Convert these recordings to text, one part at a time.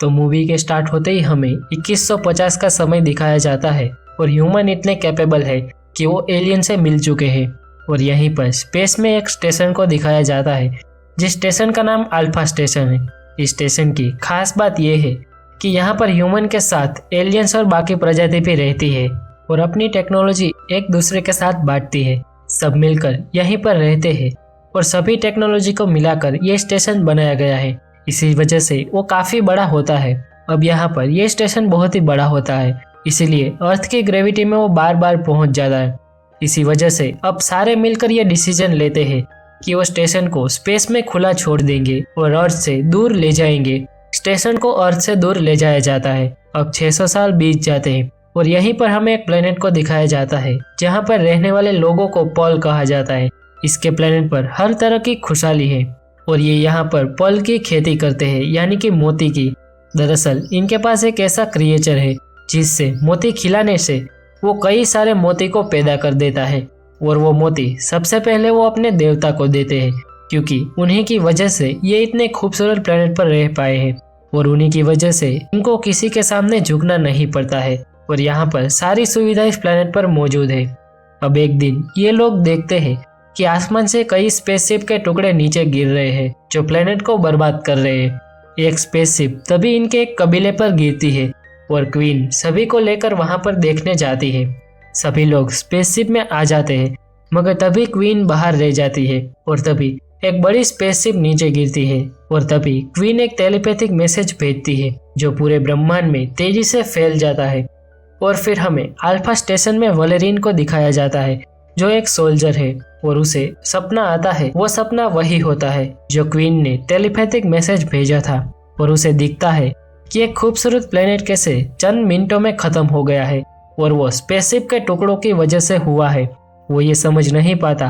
तो मूवी के स्टार्ट होते ही हमें 2150 का समय दिखाया जाता है और ह्यूमन इतने कैपेबल है कि वो एलियन से मिल चुके हैं। और यहीं पर स्पेस में एक स्टेशन को दिखाया जाता है जिस स्टेशन का नाम अल्फा स्टेशन है। इस स्टेशन की खास बात यह है कि यहाँ पर ह्यूमन के साथ एलियंस और बाकी प्रजाति भी रहती है और अपनी टेक्नोलॉजी एक दूसरे के साथ बांटती है। सब मिलकर यहीं पर रहते हैं और सभी टेक्नोलॉजी को मिलाकर ये स्टेशन बनाया गया है। इसी वजह से वो काफी बड़ा होता है। अब यहाँ पर ये स्टेशन बहुत ही बड़ा होता है, इसीलिए अर्थ की ग्रेविटी में वो बार बार पहुंच जाता है। इसी वजह से अब सारे मिलकर ये डिसीजन लेते हैं कि वो स्टेशन को स्पेस में खुला छोड़ देंगे और अर्थ से दूर ले जाएंगे। स्टेशन को अर्थ से दूर ले जाया जाता है। अब 600 साल बीत जाते हैं और यहीं पर हमें एक प्लेनेट को दिखाया जाता है जहाँ पर रहने वाले लोगों को पॉल कहा जाता है। इसके प्लेनेट पर हर तरह की खुशहाली है और ये यहाँ पर पॉल की खेती करते हैं, यानी कि मोती की। दरअसल इनके पास एक ऐसा क्रिएचर है जिससे मोती खिलाने से वो कई सारे मोती को पैदा कर देता है और वो मोती सबसे पहले वो अपने देवता को देते हैं, क्योंकि उन्हीं की वजह से ये इतने खूबसूरत प्लेनेट पर रह पाए हैं और उन्हीं की वजह से इनको किसी के सामने झुकना नहीं पड़ता है। और यहाँ पर सारी सुविधा इस प्लेनेट पर मौजूद है। अब एक दिन ये लोग देखते हैं कि आसमान से कई स्पेसशिप के टुकड़े नीचे गिर रहे हैं जो प्लेनेट को बर्बाद कर रहे हैं। एक स्पेसशिप तभी इनके एक कबीले पर गिरती है और क्वीन सभी को लेकर वहां पर देखने जाती है। सभी लोग स्पेसशिप में आ जाते हैं मगर तभी क्वीन बाहर रह जाती है और तभी एक बड़ी स्पेसशिप नीचे गिरती है और तभी क्वीन एक टेलीपैथिक मैसेज भेजती है जो पूरे ब्रह्मांड में तेजी से फैल जाता है। और फिर हमें अल्फा स्टेशन में वलेरिन को दिखाया जाता है जो एक सोल्जर है और उसे सपना आता है। वो सपना वही होता है जो क्वीन ने टेलीपैथिक मैसेज भेजा था और उसे दिखता है कि एक खूबसूरत प्लेनेट कैसे चंद मिनटों में खत्म हो गया है और वो स्पेसशिप के टुकड़ों की वजह से हुआ है। वो ये समझ नहीं पाता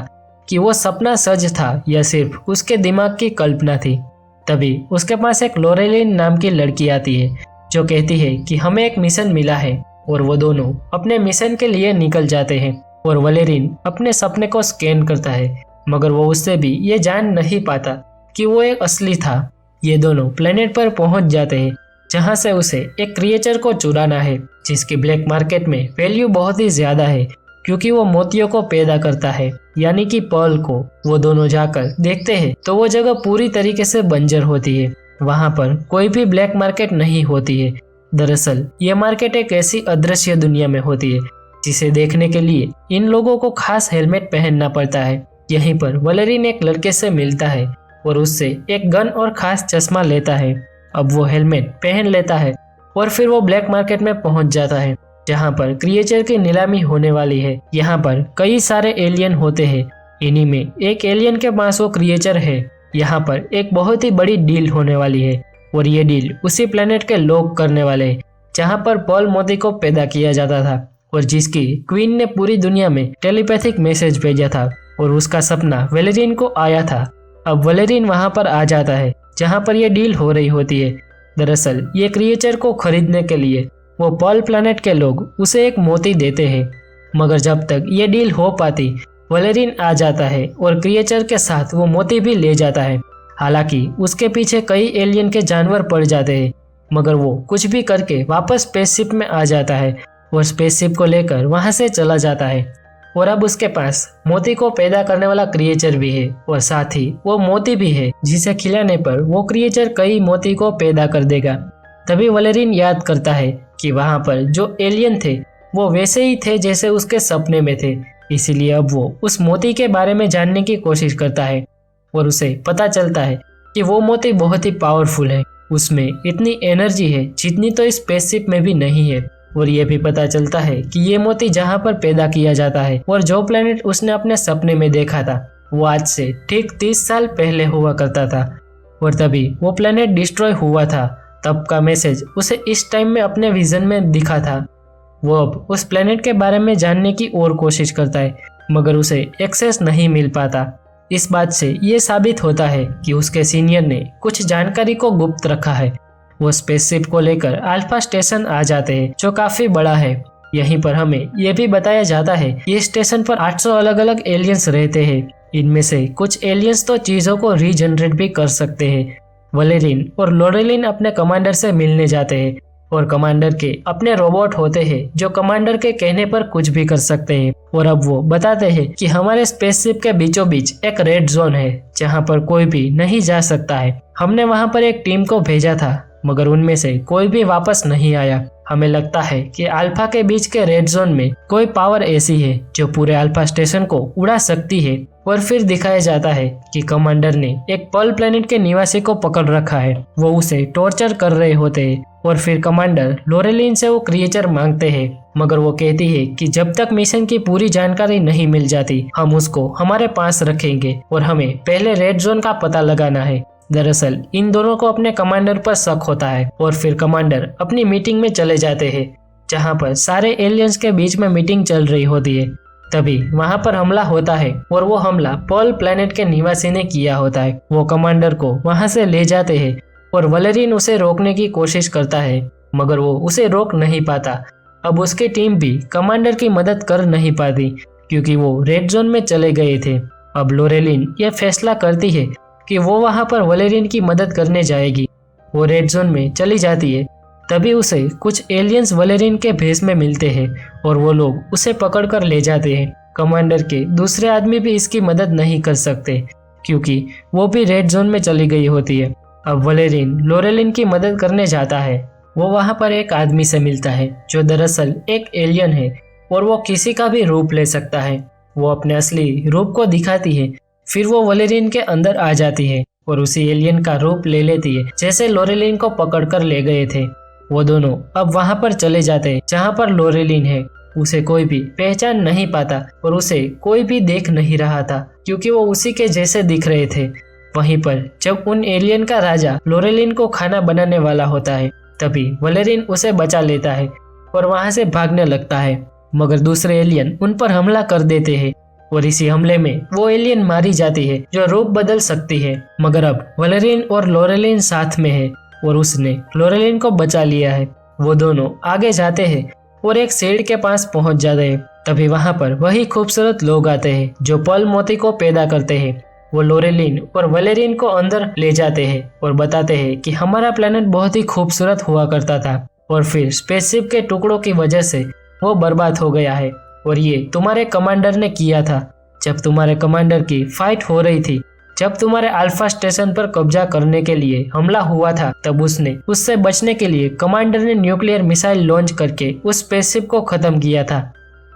कि वो सपना सच था या सिर्फ उसके दिमाग की कल्पना थी। तभी उसके पास एक लोरेलिन नाम की लड़की आती है जो कहती है कि हमें एक मिशन मिला है और वो दोनों अपने मिशन के लिए निकल जाते हैं। और वलेरिन अपने सपने को स्कैन करता है मगर वो उससे भी ये जान नहीं पाता कि वो एक असली था। ये दोनों प्लेनेट पर पहुंच जाते हैं जहां से उसे एक क्रिएचर को चुराना है जिसकी ब्लैक मार्केट में वैल्यू बहुत ही ज्यादा है क्योंकि वो मोतियों को पैदा करता है, यानी कि पर्ल को। वो दोनों जाकर देखते हैं तो वो जगह पूरी तरीके से बंजर होती है। वहां पर कोई भी ब्लैक मार्केट नहीं होती है। दरअसल ये मार्केट एक ऐसी अदृश्य दुनिया में होती है जिसे देखने के लिए इन लोगों को खास हेलमेट पहनना पड़ता है। यहीं पर वलेरिन एक लड़के से मिलता है और उससे एक गन और खास चश्मा लेता है। अब वो हेलमेट पहन लेता है और फिर वो ब्लैक मार्केट में पहुंच जाता है जहां पर क्रिएचर की नीलामी होने वाली है। यहाँ पर कई सारे एलियन होते हैं। इन्हीं में एक एलियन के पास वो क्रिएचर है। यहाँ पर एक बहुत ही बड़ी डील होने वाली है और ये डील उसी प्लेनेट के लोग करने वाले हैं जहाँ पर पर्ल मोती को पैदा किया जाता था और जिसकी क्वीन ने पूरी दुनिया में टेलीपैथिक मैसेज भेजा था और उसका सपना वलेरिन को आया था। अब वलेरिन वहां पर आ जाता है जहां पर यह डील हो रही होती है। दरअसल ये क्रिएचर को खरीदने के लिए वो पर्ल प्लैनेट के लोग उसे एक मोती देते हैं मगर जब तक ये डील हो पाती वलेरिन आ जाता है और क्रिएचर के साथ वो मोती भी ले जाता है। हालांकि उसके पीछे कई एलियन के जानवर पड़ जाते हैं मगर वो कुछ भी करके वापस स्पेसशिप में आ जाता है और स्पेसशिप को लेकर वहां से चला जाता है। और अब उसके पास मोती को पैदा करने वाला क्रिएचर भी है और साथ ही वो मोती भी है जिसे खिलाने पर वो क्रिएचर कई मोती को पैदा कर देगा। तभी वलेरिन याद करता है कि वहां पर जो एलियन थे वो वैसे ही थे जैसे उसके सपने में थे। इसीलिए अब वो उस मोती के बारे में जानने की कोशिश करता है और उसे पता चलता है कि वो मोती बहुत ही पावरफुल है। उसमें इतनी एनर्जी है जितनी तो इस स्पेसशिप में भी नहीं है। और ये भी पता चलता है कि ये मोती जहाँ पर पैदा किया जाता है और जो प्लेनेट उसने अपने सपने में देखा था वो आज से ठीक 30 साल पहले हुआ करता था और तभी वो प्लेनेट डिस्ट्रॉय हुआ था। तब का मैसेज उसे इस टाइम में अपने विजन में दिखा था। वो अब उस प्लेनेट के बारे में जानने की और कोशिश करता है मगर उसे एक्सेस नहीं मिल पाता। इस बात से ये साबित होता है कि उसके सीनियर ने कुछ जानकारी को गुप्त रखा है। वो स्पेसशिप को लेकर अल्फा स्टेशन आ जाते हैं जो काफी बड़ा है। यहीं पर हमें यह भी बताया जाता है ये स्टेशन पर 800 अलग अलग एलियंस रहते हैं। इनमें से कुछ एलियंस तो चीजों को रीजनरेट भी कर सकते हैं वलेरिन और लोरेलिन अपने कमांडर से मिलने जाते हैं और कमांडर के अपने रोबोट होते हैं जो कमांडर के कहने पर कुछ भी कर सकते हैं। और अब वो बताते हैं कि हमारे स्पेसशिप के बीचों बीच एक रेड जोन है जहां पर कोई भी नहीं जा सकता है। हमने वहां पर एक टीम को भेजा था मगर उनमें से कोई भी वापस नहीं आया। हमें लगता है कि अल्फा के बीच के रेड जोन में कोई पावर ऐसी है जो पूरे अल्फा स्टेशन को उड़ा सकती है। और फिर दिखाया जाता है कि कमांडर ने एक पर्ल प्लेनेट के निवासी को पकड़ रखा है। वो उसे टॉर्चर कर रहे होते हैं और फिर कमांडर लोरेलिन से वो क्रिएचर मांगते हैं मगर वो कहती है कि जब तक मिशन की पूरी जानकारी नहीं मिल जाती हम उसको हमारे पास रखेंगे और हमें पहले रेड जोन का पता लगाना है। दरअसल इन दोनों को अपने कमांडर पर शक होता है और फिर कमांडर अपनी मीटिंग में चले जाते हैं जहां पर सारे एलियंस के बीच में मीटिंग चल रही होती है। तभी वहां पर हमला होता है और वो हमला पर्ल प्लेनेट के निवासी ने किया होता है। वो कमांडर को वहां से ले जाते हैं और वलेरिन उसे रोकने की कोशिश करता है मगर वो उसे रोक नहीं पाता। अब उसकी टीम भी कमांडर की मदद कर नहीं पाती क्योंकि वो रेड जोन में चले गए थे। अब लोरेलिन यह फैसला करती है कि वो वहां पर वलेरिन की मदद करने जाएगी। वो रेड जोन में चली जाती है। तभी उसे कुछ एलियंस वलेरिन के भेष में मिलते हैं और वो लोग उसे पकड़कर ले जाते हैं। कमांडर के दूसरे आदमी भी इसकी मदद नहीं कर सकते क्योंकि वो भी रेड जोन में चली गई होती है। अब वलेरिन लोरेलिन की मदद करने जाता है। वो वहां पर एक आदमी से मिलता है जो दरअसल एक एलियन है और वो किसी का भी रूप ले सकता है। वो अपने असली रूप को दिखाती है। फिर वो वलेरिन के अंदर आ जाती है और उसी एलियन का रूप ले लेती है जैसे लोरेलिन को पकड़कर ले गए थे। वो दोनों अब वहां पर चले जाते हैं जहां पर लोरेलिन है। उसे कोई भी पहचान नहीं पाता और उसे कोई भी देख नहीं रहा था क्योंकि वो उसी के जैसे दिख रहे थे। वहीं पर जब उन एलियन का राजा लोरेलिन को खाना बनाने वाला होता है तभी वलेरिन उसे बचा लेता है और वहां से भागने लगता है मगर दूसरे एलियन उन पर हमला कर देते हैं और इसी हमले में वो एलियन मारी जाती है जो रूप बदल सकती है। मगर अब वलेरिन और लोरेलिन साथ में है और उसने लोरेलिन को बचा लिया है। वो दोनों आगे जाते हैं और एक शेड के पास पहुंच जाते हैं। तभी वहां पर वही खूबसूरत लोग आते हैं जो पर्ल मोती को पैदा करते हैं। वो लोरेलिन और वलेरिन को अंदर ले जाते हैं और बताते हैं कि हमारा प्लेनेट बहुत ही खूबसूरत हुआ करता था और फिर स्पेसशिप के टुकड़ों की वजह से वो बर्बाद हो गया है और ये तुम्हारे कमांडर ने किया था। जब तुम्हारे कमांडर की फाइट हो रही थी, जब तुम्हारे अल्फा स्टेशन पर कब्जा करने के लिए हमला हुआ था, तब उसने उससे बचने के लिए कमांडर ने न्यूक्लियर मिसाइल लॉन्च करके उस स्पेसशिप को खत्म किया था।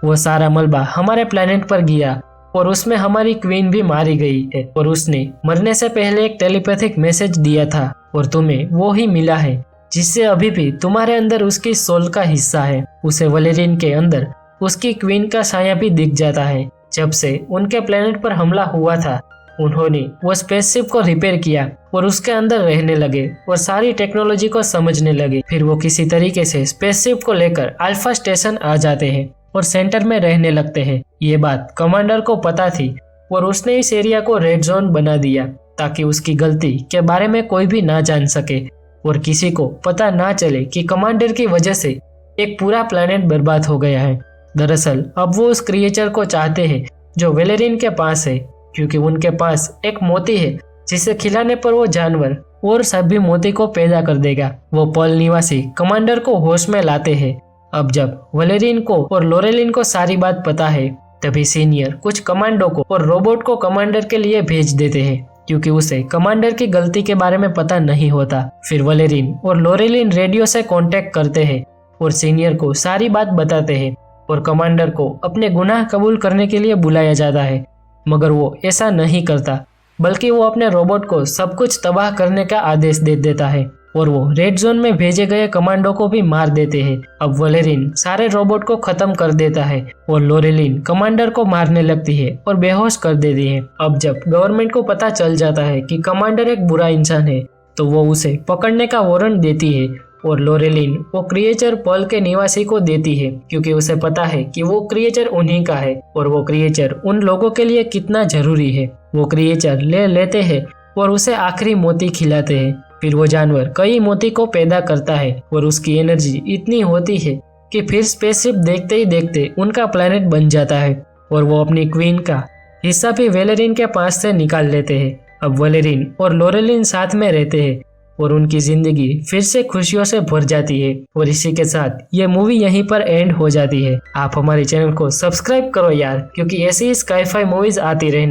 वो सारा मलबा हमारे प्लेनेट पर गिरा और उसमें हमारी क्वीन भी मारी गई है और उसने मरने से पहले एक टेलीपैथिक मैसेज दिया था और तुम्हें वो ही मिला है जिससे अभी भी तुम्हारे अंदर उसकी सोल का हिस्सा है। उसे वलेरिन के अंदर उसकी क्वीन का साया भी दिख जाता है। जब से उनके प्लेनेट पर हमला हुआ था उन्होंने वो स्पेसशिप को रिपेयर किया और उसके अंदर रहने लगे और सारी टेक्नोलॉजी को समझने लगे। फिर वो किसी तरीके से स्पेसशिप को लेकर अल्फा स्टेशन आ जाते हैं और सेंटर में रहने लगते हैं। ये बात कमांडर को पता थी और उसने इस एरिया को रेड जोन बना दिया ताकि उसकी गलती के बारे में कोई भी ना जान सके और किसी को पता ना चले कि कमांडर की वजह से एक पूरा प्लेनेट बर्बाद हो गया है। दरअसल अब वो उस क्रिएचर को चाहते हैं जो वलेरिन के पास है क्योंकि उनके पास एक मोती है जिसे खिलाने पर वो जानवर और सभी मोती को पैदा कर देगा। वो पर्ल निवासी कमांडर को होश में लाते हैं। अब जब वलेरिन को और लोरेलिन को सारी बात पता है तभी सीनियर कुछ कमांडो को और रोबोट को कमांडर के लिए भेज देते हैं क्योंकि उसे कमांडर की गलती के बारे में पता नहीं होता। फिर वलेरिन और लोरेलिन रेडियो से कांटेक्ट करते हैं और सीनियर को सारी बात बताते हैं और कमांडर को अपने गुनाह कबूल करने के लिए बुलाया जाता है मगर वो ऐसा नहीं करता बल्कि वो अपने रोबोट को सब कुछ तबाह करने का आदेश दे देता है और वो रेड जोन में भेजे गए कमांडो को भी मार देते हैं। अब वलेरिन सारे रोबोट को खत्म कर देता है और लोरेलिन कमांडर को मारने लगती है और बेहोश कर देती है। अब जब गवर्नमेंट को पता चल जाता है कि कमांडर एक बुरा इंसान है तो वो उसे पकड़ने का वारंट देती है और लोरेलिन वो क्रिएचर पर्ल के निवासी को देती है क्योंकि उसे पता है कि वो क्रिएचर उन्हीं का है और वो क्रिएचर उन लोगों के लिए कितना जरूरी है। वो क्रिएचर ले लेते हैं और उसे आखिरी मोती खिलाते हैं। फिर वो जानवर कई मोती को पैदा करता है और उसकी एनर्जी इतनी होती है कि फिर स्पेसशिप देखते ही देखते उनका प्लेनेट बन जाता है और वो अपनी क्वीन का हिस्सा भी वलेरिन के पास से निकाल लेते हैं। अब वलेरिन और लोरेलिन साथ में रहते हैं और उनकी जिंदगी फिर से खुशियों से भर जाती है। और इसी के साथ ये मूवी यहीं पर एंड हो जाती है। आप हमारे चैनल को सब्सक्राइब करो यार, क्योंकि ऐसी ही स्काई-फाई मूवीज आती रहने